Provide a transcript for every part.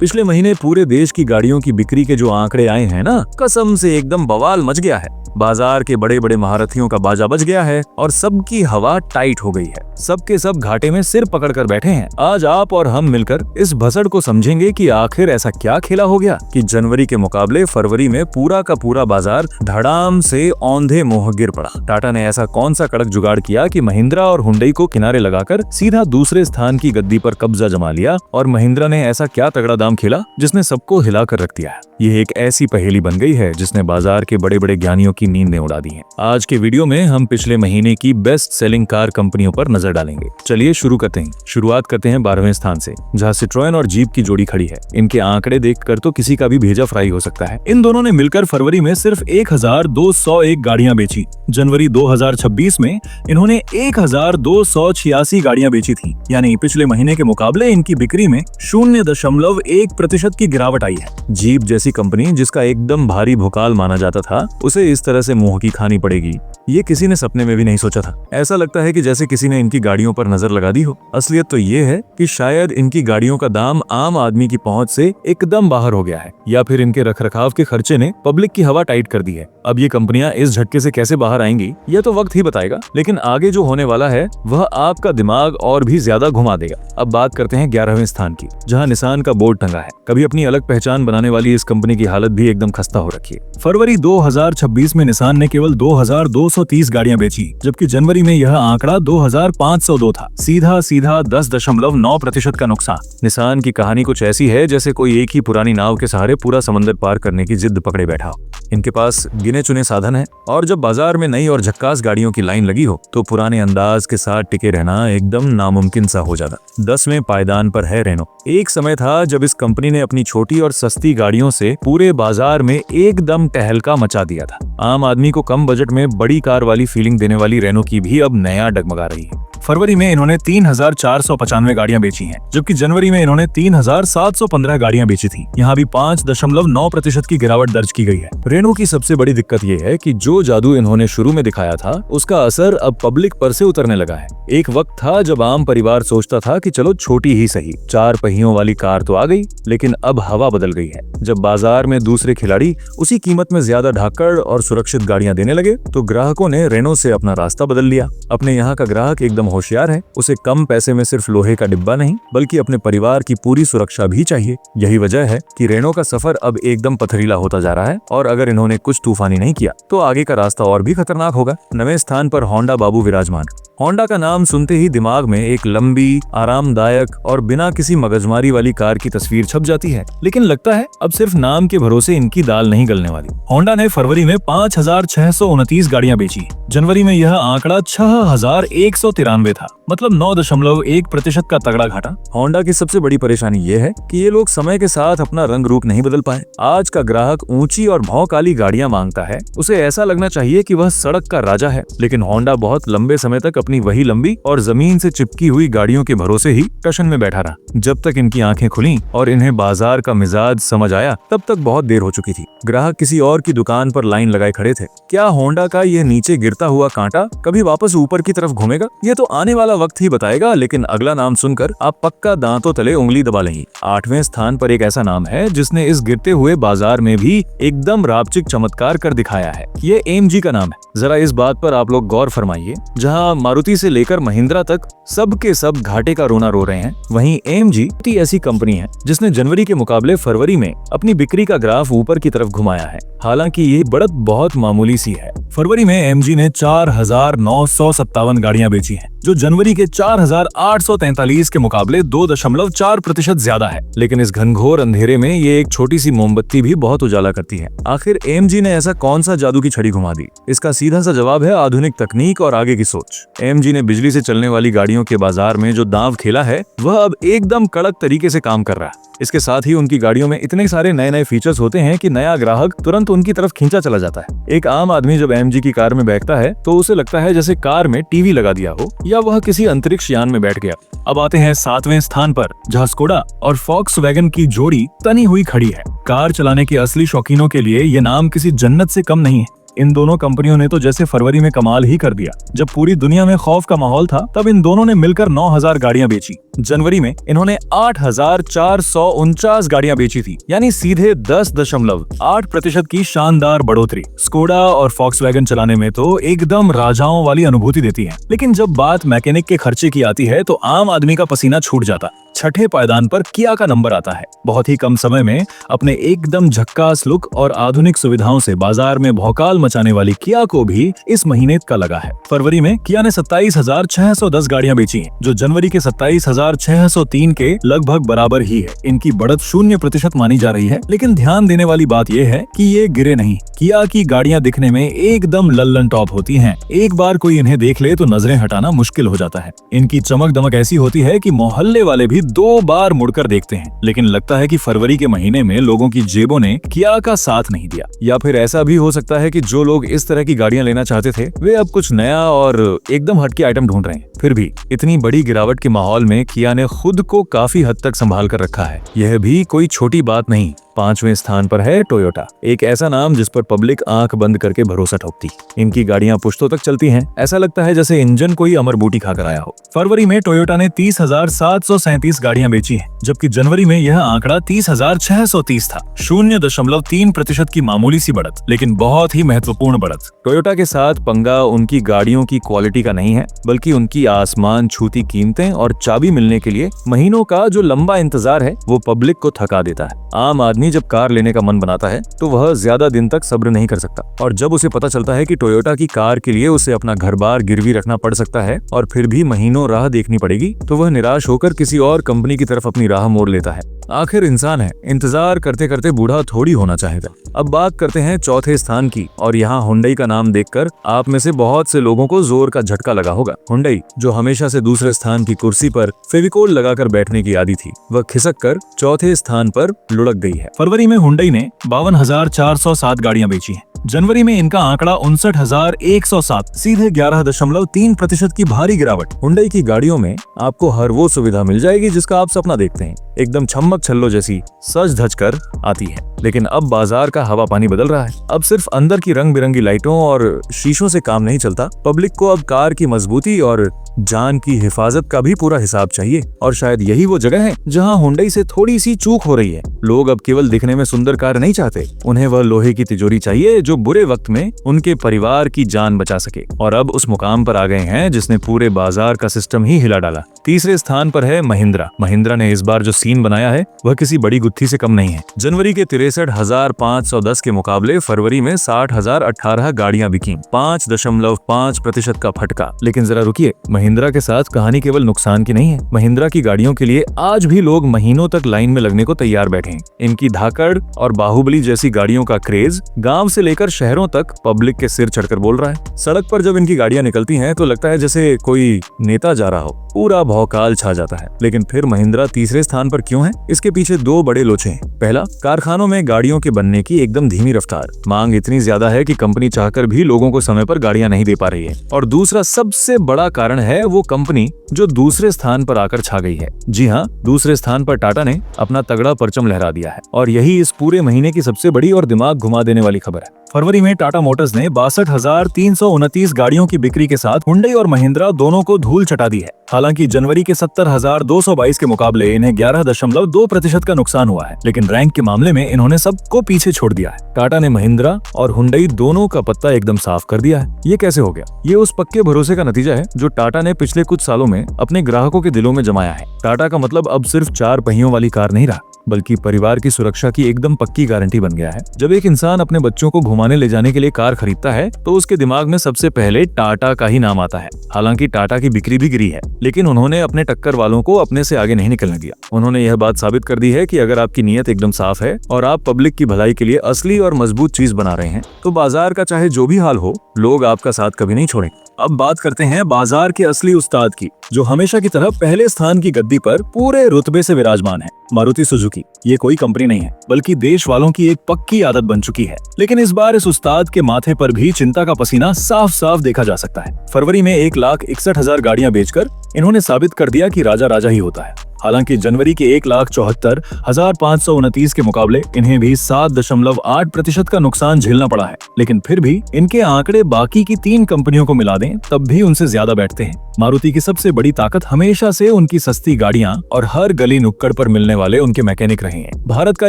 पिछले महीने पूरे देश की गाड़ियों की बिक्री के जो आंकड़े आए हैं ना, कसम से एकदम बवाल मच गया है। बाजार के बड़े बड़े महारथियों का बाजा बज गया है और सबकी हवा टाइट हो गई है। सबके सब घाटे में सिर पकड़कर बैठे हैं। आज आप और हम मिलकर इस भसड़ को समझेंगे कि आखिर ऐसा क्या खेला हो गया कि जनवरी के मुकाबले फरवरी में पूरा का पूरा बाजार धड़ाम से औंधे मुंह गिर पड़ा। टाटा ने ऐसा कौन सा कड़क जुगाड़ किया कि महिंद्रा और हुंडई को किनारे लगाकर सीधा दूसरे स्थान की गद्दी पर कब्जा जमा लिया, और महिंद्रा ने ऐसा क्या तगड़ा दाम खेला जिसने सबको हिला कर रख दिया है। ये एक ऐसी पहेली बन गई है जिसने बाजार के बड़े बड़े ज्ञानियों की नींदें उड़ा दी हैं। आज के वीडियो में हम पिछले महीने की बेस्ट सेलिंग कार कंपनियों पर नजर डालेंगे। चलिए शुरू करते हैं। शुरुआत करते हैं 12वें स्थान से, जहां सिट्रोएन और जीप की जोड़ी खड़ी है। इनके आंकड़े देखकर तो किसी का भी भेजा फ्राई हो सकता है। इन दोनों ने मिलकर फरवरी में सिर्फ 1201 गाड़ियां बेची। जनवरी 2026 में इन्होंने 1286 गाड़ियां बेची थी, यानी पिछले महीने के मुकाबले इनकी बिक्री में 0.1% की गिरावट आई है। जीप जैसी कंपनी जिसका एकदम भारी भुकाल माना जाता था, उसे इस तरह से मुंह की खानी पड़ेगी, ये किसी ने सपने में भी नहीं सोचा था। ऐसा लगता है कि जैसे किसी ने इनकी गाड़ियों पर नजर लगा दी हो। असलियत तो ये है कि शायद इनकी गाड़ियों का दाम आम आदमी की पहुंच से एकदम बाहर हो गया है, या फिर इनके रखरखाव के खर्चे ने पब्लिक की हवा टाइट कर दी है। अब ये कंपनियां इस झटके से कैसे बाहर आएंगी, यह तो वक्त ही बताएगा, लेकिन आगे जो होने वाला है वह आपका दिमाग और भी ज्यादा घुमा देगा। अब बात करते हैं 11वें स्थान की, जहां निसान का बोर्ड टंगा है। कभी अपनी अलग पहचान बनाने वाली इस कंपनी की हालत भी एकदम खस्ता हो रखी है। फरवरी 2026 में निसान ने केवल 2230 गाड़ियां बेची, जबकि जनवरी में यह आंकड़ा 2502 था। सीधा 10.9% का नुकसान। निसान की कहानी कुछ ऐसी है जैसे कोई एक ही पुरानी नाव के सहारे पूरा समंदर पार करने की जिद पकड़े बैठा हो। इनके पास गिने चुने साधन है, और जब बाजार में नई और झक्कास गाड़ियों की लाइन लगी हो तो पुराने अंदाज के साथ टिके रहना एकदम नामुमकिन सा हो जाता। 10वें पायदान पर है रेनो। एक समय था जब इस कंपनी ने अपनी छोटी और सस्ती गाड़ियों से पूरे बाजार में एकदम टहलका मचा दिया था। आम आदमी को कम बजट में बड़ी कार वाली फीलिंग देने वाली रेनो की भी अब नया डगमगा रही है। फरवरी में इन्होंने 3495 गाड़ियां बेची हैं, जबकि जनवरी में इन्होंने 3715 गाड़ियां बेची थी। यहाँ भी 5.9% की गिरावट दर्ज की गई है। रेनो की सबसे बड़ी दिक्कत ये है कि जो जादू इन्होंने शुरू में दिखाया था, उसका असर अब पब्लिक पर से उतरने लगा है। एक वक्त था जब आम परिवार सोचता था कि चलो छोटी ही सही 4 पहियों वाली कार तो आ गई, लेकिन अब हवा बदल गई है। जब बाजार में दूसरे खिलाड़ी उसी कीमत में ज्यादा धाकड़ और सुरक्षित गाड़ियां देने लगे, तो ग्राहकों ने रेनो से अपना रास्ता बदल लिया। अपने यहाँ का ग्राहक एकदम होशियार है। उसे कम पैसे में सिर्फ लोहे का डिब्बा नहीं, बल्कि अपने परिवार की पूरी सुरक्षा भी चाहिए। यही वजह है कि रेनो का सफर अब एकदम पथरीला होता जा रहा है, और अगर इन्होंने कुछ तूफानी नहीं किया तो आगे का रास्ता और भी खतरनाक होगा। 9वें स्थान पर होंडा बाबू विराजमान। होंडा का नाम सुनते ही दिमाग में एक लंबी, आरामदायक और बिना किसी मगजमारी वाली कार की तस्वीर छप जाती है, लेकिन लगता है अब सिर्फ नाम के भरोसे इनकी दाल नहीं गलने वाली। होंडा ने फरवरी में 5629 गाड़ियां बेची। जनवरी में यह आंकड़ा 6193 था, मतलब 9.1% का तगड़ा घाटा। होंडा की सबसे बड़ी परेशानी ये है कि ये लोग समय के साथ अपना रंग रूप नहीं बदल पाए। आज का ग्राहक ऊंची और भौकाली गाड़ियां मांगता है। उसे ऐसा लगना चाहिए कि वह सड़क का राजा है, लेकिन होंडा बहुत लंबे समय तक अपनी वही लंबी और जमीन से चिपकी हुई गाड़ियों के भरोसे ही टशन में बैठा रहा। जब तक इनकी आंखें खुली और इन्हें बाजार का मिजाज समझ आया, तब तक बहुत देर हो चुकी थी। ग्राहक किसी और की दुकान पर लाइन लगाए खड़े थे। क्या होंडा का यह नीचे गिरता हुआ कांटा कभी वापस ऊपर की तरफ घूमेगा? ये तो आने वाला वक्त ही बताएगा, लेकिन अगला नाम सुनकर आप पक्का दांतों तले उंगली दबा लेंगे। 8वें स्थान पर एक ऐसा नाम है जिसने इस गिरते हुए बाजार में भी एकदम रापचिक चमत्कार कर दिखाया है। ये AMG का नाम है। जरा इस बात पर आप लोग गौर फरमाइए। जहां मारुति से लेकर महिंद्रा तक सब के सब घाटे का रोना रो रहे हैं, वहीं AMG ऐसी कंपनी है जिसने जनवरी के मुकाबले फरवरी में अपनी बिक्री का ग्राफ ऊपर की तरफ घुमाया है। हालांकि ये बढ़त बहुत मामूली सी है। फरवरी में AMG ने 4957 गाड़ियां बेची हैं, जो जनवरी के 4843 के मुकाबले 2.4% ज्यादा है। लेकिन इस घनघोर अंधेरे में ये एक छोटी सी मोमबत्ती भी बहुत उजाला करती है। आखिर AMG ने ऐसा कौन सा जादू की छड़ी घुमा दी? इसका सीधा सा जवाब है आधुनिक तकनीक और आगे की सोच। AMG ने बिजली से चलने वाली गाड़ियों के बाजार में जो दांव खेला है, वह अब एकदम कड़क तरीके से काम कर रहा है। इसके साथ ही उनकी गाड़ियों में इतने सारे नए नए फीचर्स होते हैं कि नया ग्राहक तुरंत उनकी तरफ खींचा चला जाता है। एक आम आदमी जब AMG की कार में बैठता है तो उसे लगता है जैसे कार में टीवी लगा दिया हो या वह किसी अंतरिक्ष यान में बैठ गया। अब आते हैं 7वें स्थान पर, जहां स्कोडा और फॉक्सवैगन की जोड़ी तनी हुई खड़ी है। कार चलाने के असली शौकीनों के लिए ये नाम किसी जन्नत से कम नहीं है। इन दोनों कंपनियों ने तो जैसे फरवरी में कमाल ही कर दिया। जब पूरी दुनिया में खौफ का माहौल था तब इन दोनों ने मिलकर 9,000 गाड़ियां बेची। जनवरी में इन्होंने 8,449 गाड़ियां बेची थी, यानी सीधे 10.8% की शानदार बढ़ोतरी। स्कोडा और फॉक्सवैगन चलाने में तो एकदम राजाओं वाली अनुभूति देती है, लेकिन जब बात मैकेनिक के खर्चे की आती है तो आम आदमी का पसीना छूट जाता। छठे पायदान पर किया का नंबर आता है। बहुत ही कम समय में अपने एकदम झक्कास लुक और आधुनिक सुविधाओं से बाजार में भौकाल मचाने वाली किया को भी इस महीने का लगा है। फरवरी में किया ने 27,610 गाड़ियां बेची हैं, जो जनवरी के 27,603 के लगभग बराबर ही है। इनकी बढ़त 0% मानी जा रही है, लेकिन ध्यान देने वाली बात यह है कि ये गिरे नहीं। किया की गाड़ियां दिखने में एकदम लल्लन टॉप होती हैं। एक बार कोई इन्हें देख ले तो नजरें हटाना मुश्किल हो जाता है। इनकी चमक दमक ऐसी होती है कि मोहल्ले वाले भी 2 बार मुड़कर देखते हैं। लेकिन लगता है कि फरवरी के महीने में लोगों की जेबों ने किया का साथ नहीं दिया, या फिर ऐसा भी हो सकता है कि जो लोग इस तरह की गाड़ियां लेना चाहते थे वे अब कुछ नया और एकदम हटके आइटम ढूंढ रहे हैं। फिर भी इतनी बड़ी गिरावट के माहौल में किया ने खुद को काफी हद तक संभाल कर रखा है। यह भी कोई छोटी बात नहीं। 5वें स्थान पर है टोयोटा, एक ऐसा नाम जिस पर पब्लिक आंख बंद करके भरोसा ठोकती। इनकी गाड़ियां पुश्तों तक चलती हैं, ऐसा लगता है जैसे इंजन कोई अमर बूटी खाकर आया हो। फरवरी में टोयोटा ने 30,737 गाड़ियां बेची हैं, जबकि जनवरी में यह आंकड़ा 30,630 था। 0.3% की मामूली सी बढ़त, लेकिन बहुत ही महत्वपूर्ण बढ़त। टोयोटा के साथ पंगा उनकी गाड़ियों की क्वालिटी का नहीं है, बल्कि उनकी आसमान छूती कीमतें और चाबी मिलने के लिए महीनों का जो लंबा इंतजार है वो पब्लिक को थका देता है। आम आदमी जब कार लेने का मन बनाता है तो वह ज्यादा दिन तक सब्र नहीं कर सकता, और जब उसे पता चलता है कि टोयोटा की कार के लिए उसे अपना घर-बार गिरवी रखना पड़ सकता है और फिर भी महीनों राह देखनी पड़ेगी, तो वह निराश होकर किसी और कंपनी की तरफ अपनी राह मोड़ लेता है। आखिर इंसान है, इंतजार करते करते बूढ़ा थोड़ी होना चाहेगा। अब बात करते हैं चौथे स्थान की, और यहाँ हुंडई का नाम देखकर आप में से बहुत से लोगों को जोर का झटका लगा होगा। हुंडई, जो हमेशा से दूसरे स्थान की कुर्सी पर फेविकोल लगाकर बैठने की आदी थी, वह खिसक कर चौथे स्थान पर लुढ़क गई है। फरवरी में हुंडई ने 52,407 गाड़ियां बेची हैं। जनवरी में इनका आंकड़ा 59,107, सीधे 11.3% की भारी गिरावट। हुंडई की गाड़ियों में आपको हर वो सुविधा मिल जाएगी जिसका आप सपना देखते हैं, एकदम छम्मक छल्लो जैसी सज धज कर आती है। लेकिन अब बाजार का हवा पानी बदल रहा है। अब सिर्फ अंदर की रंग बिरंगी लाइटों और शीशों से काम नहीं चलता। पब्लिक को अब कार की मजबूती और जान की हिफाजत का भी पूरा हिसाब चाहिए, और शायद यही वो जगह है जहां हुंडई से थोड़ी सी चूक हो रही है। लोग अब केवल दिखने में सुंदर कार नहीं चाहते, उन्हें वह लोहे की तिजोरी चाहिए जो बुरे वक्त में उनके परिवार की जान बचा सके। और अब उस मुकाम पर आ गए हैं जिसने पूरे बाजार का सिस्टम ही हिला डाला। तीसरे स्थान पर है महिंद्रा। महिंद्रा ने इस बार जो सीन बनाया है वह किसी बड़ी गुत्थी से कम नहीं है। जनवरी के 63,510 के मुकाबले फरवरी में 60,018 गाड़ियां बिकी, 5.5% का फटका। लेकिन जरा रुकिए, महिंद्रा के साथ कहानी केवल नुकसान की नहीं है। महिंद्रा की गाड़ियों के लिए आज भी लोग महीनों तक लाइन में लगने को तैयार बैठे हैं। इनकी धाकड़ और बाहुबली जैसी गाड़ियों का क्रेज गांव से लेकर शहरों तक पब्लिक के सिर चढ़कर बोल रहा है। सड़क पर जब इनकी गाड़ियां निकलती हैं तो लगता है जैसे कोई नेता जा रहा हो, पूरा भौकाल छा जाता है। लेकिन फिर महिंद्रा तीसरे स्थान पर क्यों है? इसके पीछे 2 बड़े लोचे हैं। पहला, कारखानों में गाड़ियों के बनने की एकदम धीमी रफ्तार। मांग इतनी ज्यादा है कि कंपनी चाहकर भी लोगों को समय पर गाड़ियां नहीं दे पा रही है। और दूसरा सबसे बड़ा कारण है वो कंपनी जो दूसरे स्थान पर आकर छा गई है। जी हाँ, दूसरे स्थान पर टाटा ने अपना तगड़ा परचम लहरा दिया है, और यही इस पूरे महीने की सबसे बड़ी और दिमाग घुमा देने वाली खबर है। फरवरी में टाटा मोटर्स ने 62,329 गाड़ियों की बिक्री के साथ हुंडई और महिंद्रा दोनों को धूल चटा दी है। हालांकि जनवरी के 70,222 के मुकाबले इन्हें 11.2% का नुकसान हुआ है, लेकिन रैंक के मामले में इन्होंने सबको पीछे छोड़ दिया है। टाटा ने महिंद्रा और हुंडई दोनों का पत्ता एकदम साफ कर दिया है। ये कैसे हो गया? ये उस पक्के भरोसे का नतीजा है जो टाटा ने पिछले कुछ सालों में अपने ग्राहकों के दिलों में जमाया है। टाटा का मतलब अब सिर्फ 4 पहियों वाली कार नहीं रहा, बल्कि परिवार की सुरक्षा की एकदम पक्की गारंटी बन गया है। जब एक इंसान अपने बच्चों को घुमाने ले जाने के लिए कार खरीदता है तो उसके दिमाग में सबसे पहले टाटा का ही नाम आता है। हालांकि टाटा की बिक्री भी गिरी है, लेकिन उन्होंने अपने टक्कर वालों को अपने से आगे नहीं निकलने दिया। उन्होंने यह बात साबित कर दी है कि अगर आपकी नीयत एकदम साफ है और आप पब्लिक की भलाई के लिए असली और मजबूत चीज बना रहे हैं, तो बाजार का चाहे जो भी हाल हो, लोग आपका साथ कभी नहीं छोड़ेंगे। अब बात करते हैं बाजार के असली उस्ताद की, जो हमेशा की तरह पहले स्थान की गद्दी पर पूरे रुतबे से विराजमान है, मारुति सुजुकी। ये कोई कंपनी नहीं है, बल्कि देश वालों की एक पक्की आदत बन चुकी है। लेकिन इस बार इस उस्ताद के माथे पर भी चिंता का पसीना साफ साफ देखा जा सकता है। फरवरी में 1,61,000 गाड़ियां बेचकर इन्होंने साबित कर दिया कि राजा राजा ही होता है। हालांकि जनवरी के 1,74,529 के मुकाबले इन्हें भी 7.8% का नुकसान झेलना पड़ा है, लेकिन फिर भी इनके आंकड़े बाकी की 3 कंपनियों को मिला दें तब भी उनसे ज्यादा बैठते हैं। मारुति की सबसे बड़ी ताकत हमेशा से उनकी सस्ती गाड़ियां और हर गली नुक्कड़ पर मिलने वाले उनके मैकेनिक रहे हैं। भारत का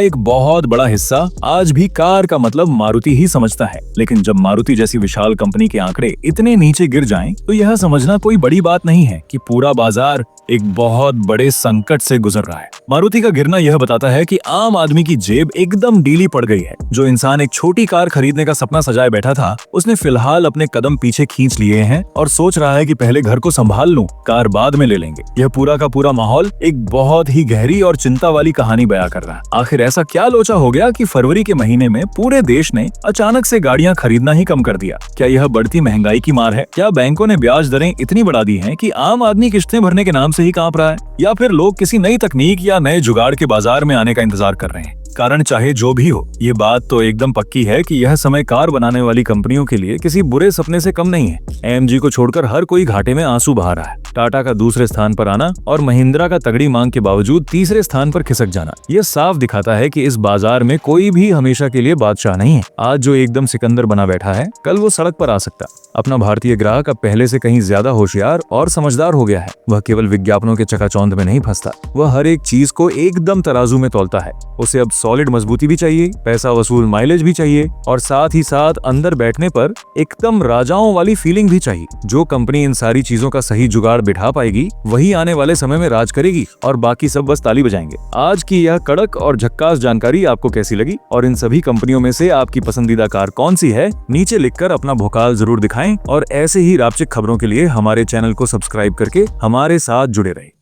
एक बहुत बड़ा हिस्सा आज भी कार का मतलब मारुति ही समझता है, लेकिन जब मारुति जैसी विशाल कंपनी के आंकड़े इतने नीचे गिर जाएं, तो यह समझना कोई बड़ी बात नहीं है कि पूरा बाजार एक बहुत बड़े संकट से गुजर रहा है। मारुति का गिरना यह बताता है कि आम आदमी की जेब एकदम ढीली पड़ गई है। जो इंसान एक छोटी कार खरीदने का सपना सजाए बैठा था, उसने फिलहाल अपने कदम पीछे खींच लिए हैं और सोच रहा है कि पहले घर को संभाल लूं, कार बाद में ले लेंगे। यह पूरा का पूरा माहौल एक बहुत ही गहरी और चिंता वाली कहानी बयां कर रहा है। आखिर ऐसा क्या लोचा हो गया कि फरवरी के महीने में पूरे देश ने अचानक से गाड़ियां खरीदना ही कम कर दिया? क्या यह बढ़ती महंगाई की मार है? क्या बैंकों ने ब्याज दरें इतनी बढ़ा दी हैं कि आम आदमी किस्तें भरने के नाम से ही कांप रहा है? या फिर लोग किसी नई तकनीक या नए जुगाड़ के बाजार में आने का इंतजार कर रहे हैं? कारण चाहे जो भी हो, ये बात तो एकदम पक्की है कि यह समय कार बनाने वाली कंपनियों के लिए किसी बुरे सपने से कम नहीं है। AMG को छोड़कर हर कोई घाटे में आंसू बहा रहा है। टाटा का दूसरे स्थान पर आना और महिंद्रा का तगड़ी मांग के बावजूद तीसरे स्थान पर खिसक जाना, यह साफ दिखाता है कि इस बाजार में कोई भी हमेशा के लिए बादशाह नहीं है। आज जो एकदम सिकंदर बना बैठा है, कल वो सड़क पर आ सकता। अपना भारतीय ग्राहक अब पहले से कहीं ज्यादा होशियार और समझदार हो गया है। वह केवल विज्ञापनों के चकाचौंध में नहीं फंसता, वह हर एक चीज को एकदम तराजू में तौलता है। उसे अब सॉलिड मजबूती भी चाहिए, पैसा वसूल माइलेज भी चाहिए और साथ ही साथ अंदर बैठने पर एकदम राजाओं वाली फीलिंग भी चाहिए। जो कंपनी इन सारी चीजों का सही जुगाड़ बिठा पाएगी, वही आने वाले समय में राज करेगी और बाकी सब बस ताली बजाएंगे। आज की यह कड़क और झक्कास जानकारी आपको कैसी लगी और इन सभी कंपनियों में से आपकी पसंदीदा कार कौन सी है? नीचे लिखकर अपना भौकाल जरूर दिखाएं और ऐसे ही रापचिक खबरों के लिए हमारे चैनल को सब्सक्राइब करके हमारे साथ जुड़े रहें।